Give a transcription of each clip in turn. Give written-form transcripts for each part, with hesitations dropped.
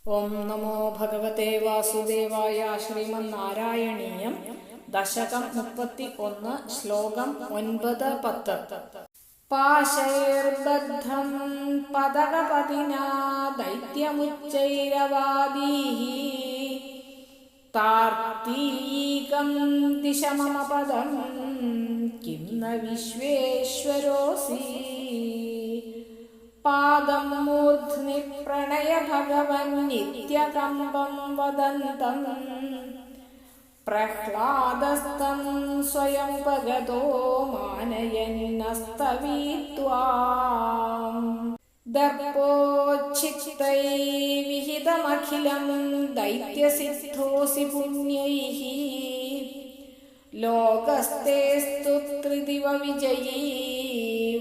ഓം നമോ ഭഗവതേ വാസുദേവായ. ശ്രീമന്നാരായണീയം ദശകം 31 ശ്ലോകം 9-10. പാശൈർബദ്ധം പദകപതിനാ ദൈത്യമുച്ചൈരവാദീഃ താർത്തീകം ദിശ മമ പദം കിം ന വിശ്വേശ്വരോസി. പാദം മൂർധ്നി പ്രണയ ഭഗവൻ നിത്യകമ്പം വദന്തം പ്രഹ്ലാദസ്തം സ്വയമുപഗതോ മാനയന്നസ്തവീത്വാം. ദർപ്പോച്ഛിത്തൈ വിഹിതമഖിലം ദൈത്യസിദ്ധോസി പുണ്യൈഃ ലോകസ്തേസ്തു ത്രിദിവ വിജയീ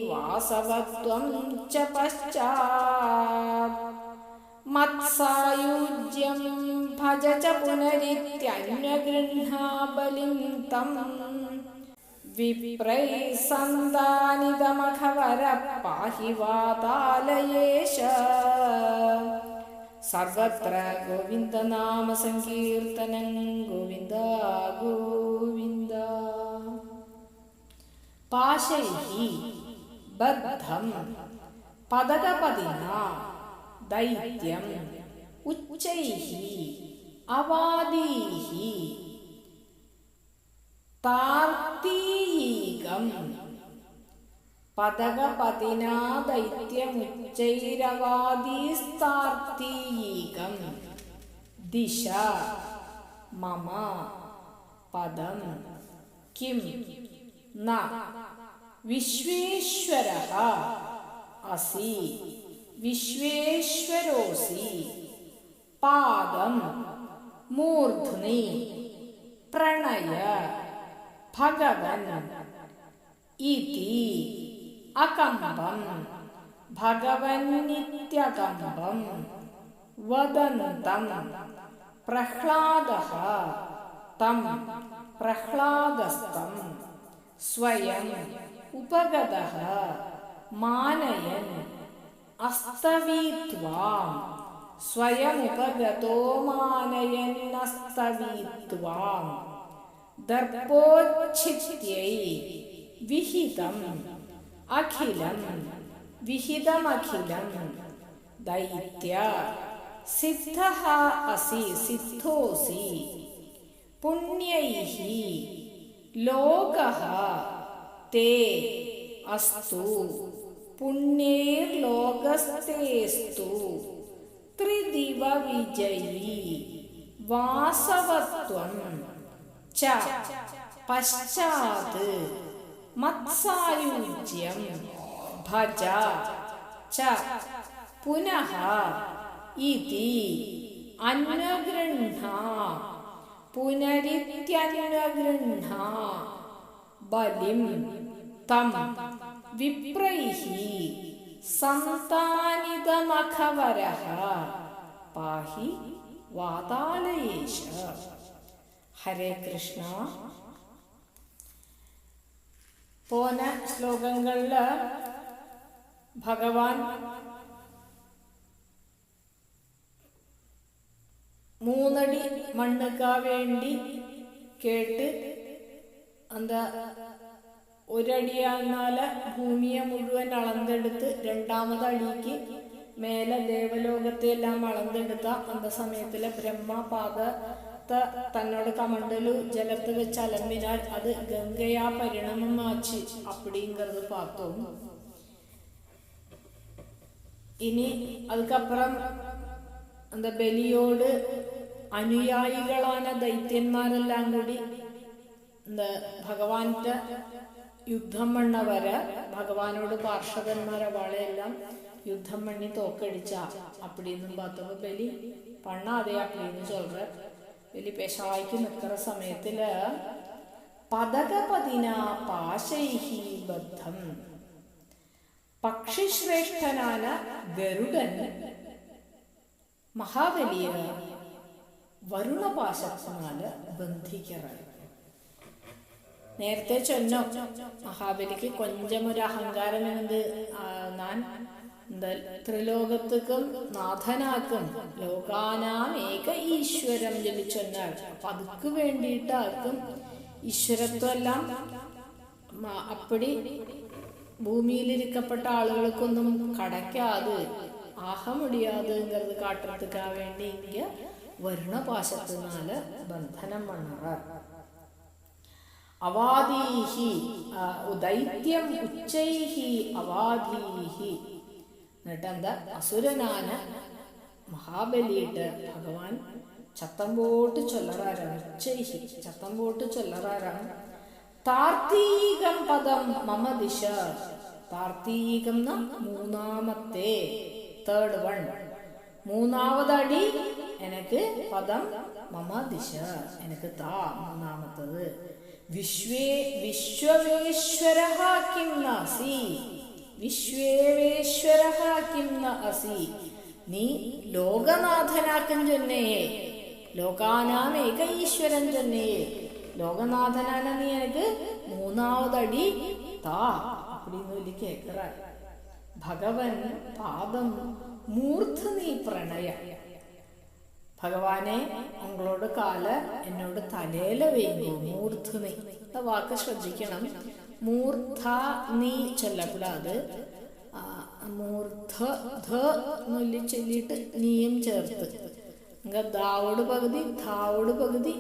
വാസവത്വം ച പശ്ചാത്. മത്സായുജ്യം ഭജ ച പുനരിത്യന്വഗൃഹാ ബലിം തം വിപ്രൈഃ സന്താനിതമഖവര പാഹി വാതാലയേശ. സർവത്ര ഗോവിന്ദനാമ സങ്കീർത്തനം. ഗോവിന്ദ ഗോവിന്ദ. പാശൈഃ ബദ്ധം പദകപതിനാ ദൈത്യം ഉച്ചൈഃ അവാദീഃ താർത്തീകം. പദകപതിനാ ദൈത്യമുച്ചൈരവാദീസ്താർത്തീകം. ദിശ മമ പദം കിം ന വിശ്വേശ്വരഃ അസി വിശ്വേശ്വരോസി. പാദം മൂർധ്നി പ്രണയ ഭഗവൻ ഇതി അകമ്പം ഭഗവൻ നിത്യകമ്പം വദന്തം പ്രഹ്ലാദഃ തം പ്രഹ്ലാദസ്തം സ്വയം ഉപഗതഃ മാനയൻ അസ്തവീത്വാം. സ്വയമുപഗതോ മാനയന്നസ്തവീത്വാം. ദർപ്പോച്ഛിത്യൈ വിഹിതം അഖിലം വിഹിതമഖിലം ദൈത്യ സിദ്ധഃ അസി സിദ്ധോസി പുണ്യൈഃ ലോകഃ തേ അസ്തു പുണ്യൈർലോകസ്തേസ്തു ത്രിദിവ വിജയീ വാസവത്വം ച പശ്ചാത്. മത്സായുജ്യം ഭജ ച പുനഃ ഇതി അന്വഗൃഹാ പുനരിത്യന്വഗൃഹാ ബലിം തം വിപ്രൈഃ സന്താനിതമഖവരഃ പാഹി വാതാലയേശ. ഹരേ കൃഷ്ണ. പോന ശ്ലോകങ്ങളില് ഭഗവാൻ 3 അടി മണ്ണുക്ക വേണ്ടി കേട്ട് എന്താ 1 അടിയാന്നാല് ഭൂമിയെ മുഴുവൻ അളന്നെടുത്ത് 2ാമത് അടിക്ക് മേലെ ദേവലോകത്തെ എല്ലാം അളന്നെടുത്ത അന്ത സമയത്തിലെ ബ്രഹ്മപാദത്തെ തന്നോട് കമണ്ടലു ജലത്ത് വെച്ച് അലമ്പിനാൽ അത് ഗംഗയാ പരിണമം ആச்சு அப்படிங்கிறது பார்த்தோம். ഇനി അതുക്കപ്പുറം എന്താ ബലിയോട് അനുയായികളാன ദൈത്യന്മാരെല്ലാം കൂടി എന്താ ഭഗവാന്റെ യുദ്ധം പണ്ണവരെ ഭഗവാനോട് പാർഷദന്മാരെ വാളെല്ലാം യുദ്ധം பண்ணி തോക്കടിച്ച அப்படிന്നും பார்த்தோம். ബലി பண்ணாதே அப்படின்னு சொல்ற. ബലി പേശായിക്ക് നിൽക്കുന്ന സമയത്തില് പദകപതിനാ പാശൈഃ ബദ്ധം. പക്ഷിശ്രേഷ്ഠനാന ഗരുഡൻ മഹാബലിയെ വരുണപാശത്തിനാല് ബന്ധിക്കറായി. നേരത്തെ ചൊന്നോ മഹാബലിക്ക് കൊഞ്ചമൊരു അഹങ്കാരം എന്നത് ഞാൻ ത്രിലോകത്തുക്കും നാഥനാക്കും ലോകാനാം ഏക ഈശ്വരം ചൊല്ലി ചൊന്നാൽ അപ്പൊ അതുക്ക് വേണ്ടിയിട്ടാക്കും ഈശ്വരത്വമെല്ലാം അപ്പടി ഭൂമിയിലിരിക്കപ്പെട്ട ആളുകൾക്കൊന്നും കടക്കാതെ ആഹ മുടിയാതുங்கிறது കാട്ടുறதுக்காக വേണ്ടി ഇങ്ങ വരുണപാശത്തിനാല് ബന്ധനം പണ്ണറ. അവാദീഹി ദൈത്യം ഉച്ചൈഹി അവാദീഹി. എന്നിട്ടെന്താ അസുരനാന മഹാബലിയിട്ട് ഭഗവാൻ ചത്തമ്പോട്ട് ചൊല്ലറാരാണ്. ഉച്ചൈഹി ചത്തമ്പോട്ട് ചൊല്ലറാരാണ്. താർത്തീകം പദം മമ ദിശ. താർത്തീകം മൂന്നാമത്തെ തേർഡ് വൺ മൂന്നാമതടി എനക്ക് പദം മമ ദിശ എനക്ക് താ മൂന്നാമത്തത്. വിശ്വേശ്വരഃ കിം ന അസി. വിശ്വേശ്വരഃ കിം ന അസി. നീ ലോകനാഥനാക്കും ചൊന്നേ. ലോകാനാം ഏക ഈശ്വരൻ ചൊന്നേ. ലോകനാഥനാണ് നീ എനിക്ക് മൂന്നാമതടി താ அப்படின்னு കേക്കറ. ഭഗവൻ പാദം മൂർധനി പ്രണയ. ഭഗവാനെ ഉങ്ങളോട് കാല എന്നോട് തലയില വേങ്ങു. മൂർധനി വാക്ക് ശ്രദ്ധിക്കണം. മൂർധ നീ ചൊല്ലപ്പെടാതെ മൂർധ ചൊല്ലിട്ട് നീയും ചേർത്ത് ദാവോട് പകുതി ധാവോട് പകുതി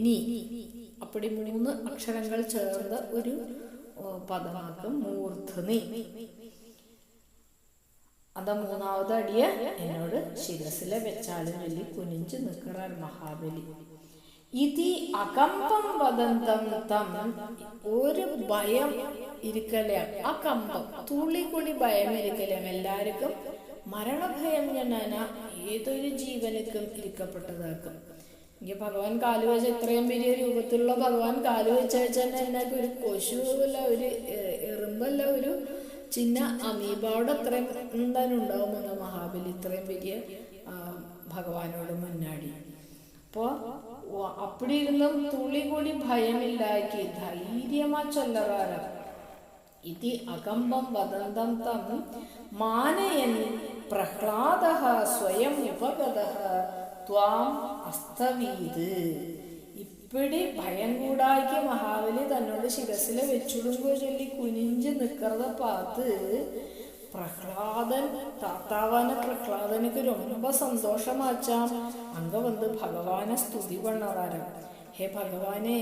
നീ അപ്പടി മൂന്ന് അക്ഷരങ്ങൾ ചേർന്ന ഒരു പദമാക്കും മൂർധനി. അത് മൂന്നാമത് അടിയ എന്നോട് ശിരസിലെ വെച്ചാലും ചൊല്ലി കുനിഞ്ചു നിൽക്കറാൻ മഹാബലി. ഇതി അകമ്പം വദന്തം തം. ഒരു ഭയം ഇരിക്കലേ അകമ്പം തുള്ളി കൂടി ഭയം ഇരിക്കലേ. എല്ലാവർക്കും മരണഭയം ഞാനാ ഏതൊരു ജീവനുക്കും ഇരിക്കപ്പെട്ടതാക്കും. എനിക്ക് ഭഗവാൻ കാല് വെച്ച ഇത്രയും വലിയ രൂപത്തിലുള്ള ഭഗവാൻ കാല് വെച്ച വെച്ചാൽ എന്നൊക്കെ ഒരു കൊശുവല്ല, ഒരു എറുമ്പല്ല, ഒരു ചിന്ന അമീബാവിടെ അത്രയും എന്തായാലും ഉണ്ടാവുമെന്ന മഹാബലി ഇത്രയും വലിയ ഭഗവാനോട് മുന്നാടി. അപ്പോൾ അപ്പടി ഇരുന്നും തുള്ളി കൂടി ഭയമില്ലാക്കി ധൈര്യമാ ചൊല്ലറാരം. ഇതി അകമ്പം വദന്തം തം മാനയൻ പ്രഹ്ലാദഃ സ്വയം ഉപഗതഃ ത്വാം അസ്തവീത്. ഇപ്പടി ഭയം കൂടാക്കി മഹാബലി തന്നോട് ശിരസിലെ വെച്ചുടുങ്കോ ചൊല്ലി കുനിഞ്ച് നിൽக்கிறத பார்த்து பிரஹ்லாதன் தாத்தாவான பிரஹ்லாதனுக்கு ரொம்ப சந்தோஷமாச்சாம். அங்க வந்து பகவானை ஸ்துதி பண்ணறாராம். ஹே பகவானே,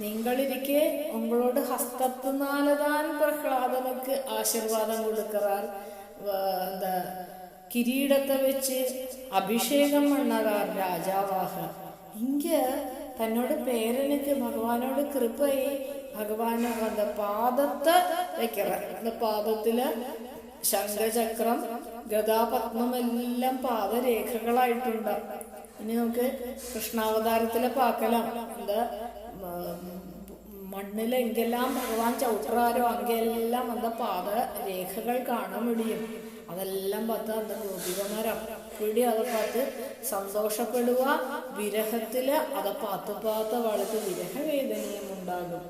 നിങ്ങളിരിക്കെ ഉങ്ങളോട് ഹസ്തത്തിനാലതാൻ പ്രഹ്ലാദനുക്ക് ആശീർവാദം കൊടുക്കറാർ. എന്താ കിരീടത്തെ വെച്ച് അഭിഷേകം പണ്ണറാർ രാജാവാഹ. ഇങ്ക തന്നോട് പേരനുക്ക് ഭഗവാനോട് കൃപയെ ഭഗവാന് എന്താ പാദത്തെ വെക്കറ. പാദത്തില് ശംഖചക്രം ഗദാപത്മം എല്ലാം പാദരേഖകളായിട്ടുണ്ടാവും. ഇനി നമുക്ക് കൃഷ്ണാവതാരത്തിലെ പാക്കലാം. എന്താ മണ്ണിലെങ്കെല്ലാം ഭഗവാൻ ചവിട്ടറാരോ അങ്കെല്ലാം എന്താ പാദരേഖകൾ കാണാൻ മുടിയും. അതെല്ലാം പത്ത് എന്താ ഗോപികമാർ അപ്പടി അത് പാത്ത് സന്തോഷപ്പെടുക. വിരഹത്തില് അത് പാത്ത് വളരെ വിരഹവേദനയും ഉണ്ടാകും.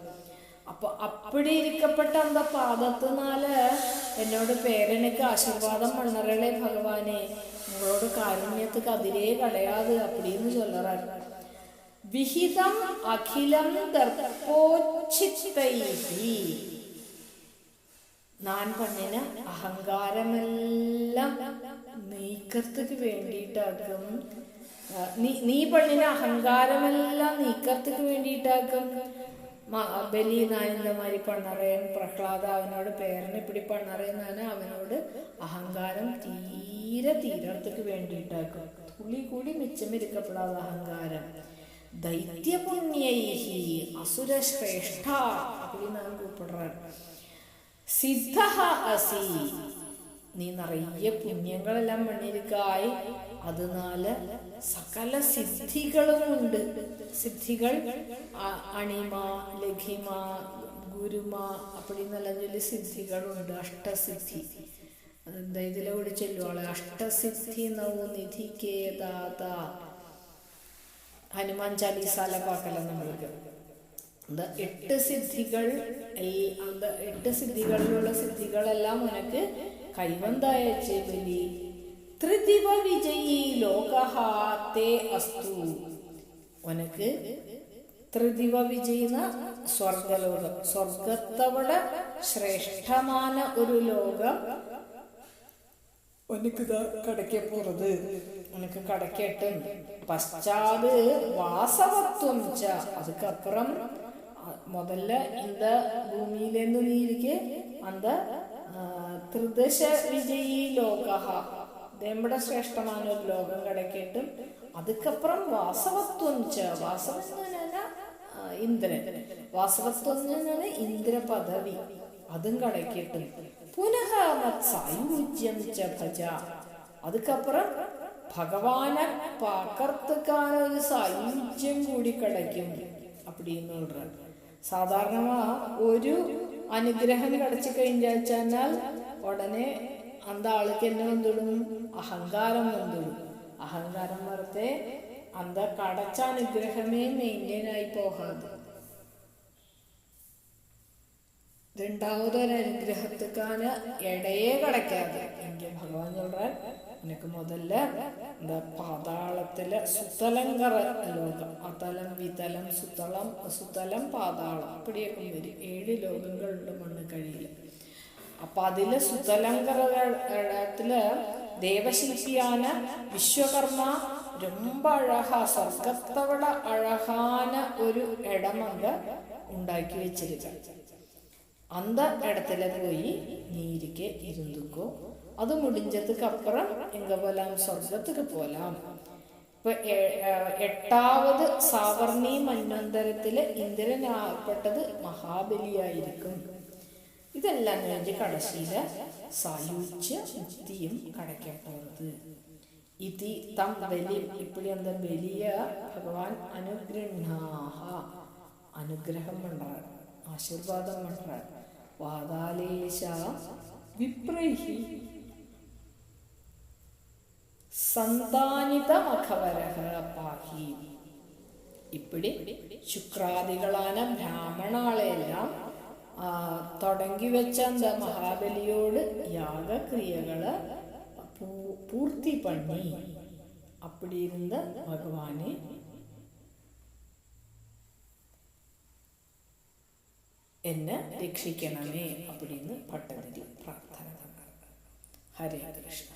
അപ്പൊ അപ്പടി ഇരിക്കപ്പെട്ട എന്താ പാദത്തിനാല് എന്നോട് പേരനുക്ക് ആശീർവാദം പണ്ണറളെ ഭഗവാനെ, നിങ്ങളോട് കാരുണ്യத்துக்கு അതിരേ കളയാതെ അപ്പടിന്ന് ചൊല്ലറാർ. വിഹിതം അഖിലം ദർപ്പോച്ഛിത്തൈഹി. ഞാൻ പണ്ണിന് അഹങ്കാരമെല്ലാം നീക്കത്തുക്ക് വേണ്ടിയിട്ടാക്കും. നീ പണ്ണിന് അഹങ്കാരമെല്ലാം നീക്കത്തുക്ക് വേണ്ടിയിട്ടാക്കും. ബലി നായന്മാരി പണ്ണറയൻ പ്രഹ്ലാദ അവനോട് പേരനെ ഇപ്പിടി പണ്ണറയെന്നാണ് അവനോട് അഹങ്കാരം തീരത്തേക്ക് വേണ്ടിയിട്ടാക്കും. തുള്ളി കൂടി മിച്ചമിരിക്കപ്പെടാതെ അഹങ്കാരം. ദൈത്യപുണ്യൈഹി അസുരശ്രേഷ്ഠ അപ്പടി നാം കൂപ്പിടുறார். സിദ്ധ അസി. നീ നിറയെ പുണ്യങ്ങളെല്ലാം മണ്ണിരിക്കായി. അതിനാല് സകല സിദ്ധികളും ഉണ്ട്. സിദ്ധികൾ അണിമ, ലഘിമ, ഗുരുമ അപ്പടിന്നെല്ലാം ചൊല്ലി സിദ്ധികളുണ്ട്. അഷ്ടസിദ്ധി അതെന്താ ഇതിലൂടെ ചൊല്ലുവാളെ. അഷ്ടസിദ്ധി നൗനിധികേദാത. ഹനുമാൻ ചാലീസാല പാക്കല നമ്മൾക്ക്. എന്താ 8 സിദ്ധികൾ. 8 സിദ്ധികളിലുള്ള സിദ്ധികളെല്ലാം ഉനക്ക് കൈവന്തായച്ചേ ബലി ത്രിദിവ വിജയീ ലോകഹാത്തേ അസ്തു. ഉനക്ക് ത്രിദിവ വിജയിന സ്വർഗലോകം, സ്വർഗത്തവിടെ ശ്രേഷ്ഠமான ഒരു ലോകം ഉനക്ക് കടക്കെ പോறது, ഉനക്ക് കടക്കട്ട്. പശ്ചാത് വാസവത്വം ച, அதுக்கப்புறம் முதல்ல இந்த பூமியிலேருந்து நீ இருக்கு அந்த ത്രിദശ വിജയീ ലോക, നമ്മുടെ ശ്രേഷ്ഠமான ഒരു ലോകം കിടക്കിട്ട്. അതുക്കപ്പുറം വാസവത്വം ച, വാസവം ഇന്ദ്രൻ, വാസവത്വം ഇന്ദ്ര പദവി, അതും കിടക്കിട്ട്. പുനഃ മത് സായുജ്യം ച ഭജ, അതുക്കപ്പുറം ഭഗവാനെ പാക്കർത്തുക്കാன ഒരു സായുജ്യം കൂടി കിടക്കും அப்படின்னு சொல்றாரு. സാധാരണ ഒരു അനുഗ്രഹം കിടച്ചു കഴിഞ്ഞാൽ ഉടനെ அந்த ஆளுக்கு என்ன வந்துடும், அகங்காரம் வந்துடும். அகங்காரம் வரத்தே அந்த கிடைச்ச அனுகிரகமே மெயின்டைன் ஆகி போகாது. ரெண்டாவது ஒரு அனுகிரகத்துக்கான இடையே கிடைக்காது. இங்கே பகவான் சொல்றார், எனக்கு முதல்ல இந்த பாதாளத்துல சுத்தலங்கர லோகம், அதலம் விதலம் சுத்தலம் சுத்தலம் பாதாளம் இப்படிയൊക്കെ വരും. 7 ലോകങ്ങളുണ്ട് മണ്ണുകഴിയിൽ. അപ്പൊ അതില് സുതലങ്കരത്തില് ദേവശില്പിயான വിശ്വകർമ്മ ரொம்ப அழகா സ്വർഗത്തവട அழகான ഒരു ഇടമങ്ക ഉണ്ടാക്കി വെച്ചിരിക്ക. அந்த இடத்துல போய் நீருக்கு இருந்துக்கோ, அது முடிஞ்சதுக்கு அப்புறம் எங்க போலாம், சொர்க்கத்துக்கு போலாம். ഇപ്പൊ 8ാമത് സാവർണി മന്വന്തരത്തില് ഇന്ദ്രനാകപ്പെട്ടത് മഹാബലിയായിരിക്കും. ഇതെല്ലാം കഴിഞ്ഞ് കടശീല സായുജ്യ മുക്തിയും കടക്കാൻ പോകുന്നത്. ഇതി തം ബലി, ഇപ്പടി എന്താ ബലിയ ഭഗവാൻ അനുഗ്രഹാഹ, അനുഗ്രഹം പண்றார், ആശീർവാദം പண்றார். വാദാലേശ വിപ്രഹി സന്താനിത മഖവരഹ പാഹി. ഇപ്പടി ശുക്രാദികളാன ബ്രാഹ്മണാളെല്ലാം തുടങ്ങി വെച്ച அந்த മഹാബലിയോട് യാഗക്രിയകള് പൂർത്തി பண்ணி அப்படி இருந்த பகவானே എന്നെ രക്ഷിക്കണമേ அப்படின்னு പട്ടതിരി പ്രാർത്ഥന. ഹരേ കൃഷ്ണ.